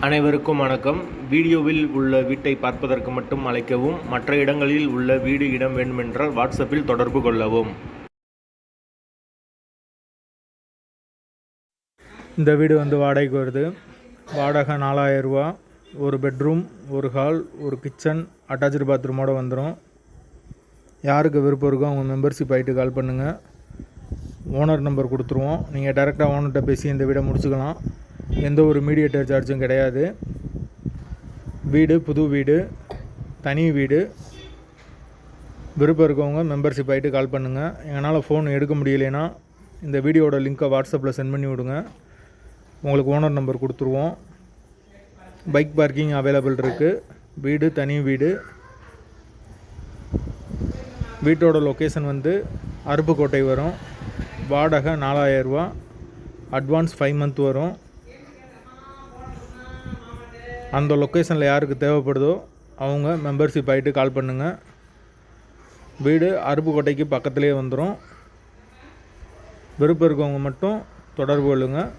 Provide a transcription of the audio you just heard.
அனைவருக்கும் வணக்கம். வீடியோவில் உள்ள வீட்டை பார்ப்பதற்கு மட்டும் அழைக்கவும். மற்ற இடங்களில் உள்ள வீடு இடம் வேண்டுமென்றால் வாட்ஸ்அப்பில் தொடர்பு கொள்ளவும். இந்த வீடு வாடகைக்கு வருது. வாடகை 4000 ரூபா. ஒரு பெட்ரூம், ஒரு ஹால், ஒரு கிச்சன், அட்டாச்சு பாத்ரூமோடு வந்துடும். யாருக்கு விருப்பம் இருக்கோ அவங்க மெம்பர்ஷிப் ஆகிட்டு கால் பண்ணுங்கள். ஓனர் நம்பர் கொடுத்துருவோம். நீங்கள் டைரெக்டாக ஓனர்கிட்ட பேசி இந்த வீடை முடிச்சுக்கலாம். எந்த ஒரு மீடியேட்டர் சார்ஜும் கிடையாது. வீடு புது வீடு, தனி வீடு. விருப்பம் இருக்கவங்க மெம்பர்ஷிப் ஆகிட்டு கால் பண்ணுங்கள். எங்களால் ஃபோன் எடுக்க முடியலைன்னா இந்த வீடியோட லிங்க்கை வாட்ஸ்அப்பில் சென்ட் பண்ணி விடுங்க. உங்களுக்கு ஓனர் நம்பர் கொடுத்துருவோம். பைக் பார்க்கிங் அவைலபிள் இருக்குது. வீடு தனி வீடு. வீட்டோட லொக்கேஷன் அருப்புக்கோட்டை வரும். வாடகை 4000 ரூபா. அட்வான்ஸ் 5 மந்த் வரும். அந்த லொக்கேஷனில் யாருக்கு தேவைப்படுதோ அவங்க மெம்பர்ஷிப் ஆகிட்டு கால் பண்ணுங்கள். வீடு அருப்புக்கோட்டைக்கு பக்கத்துலேயே வந்துடும். விருப்பம் இருக்கவங்க மட்டும் தொடர்பு கொள்ளுங்கள்.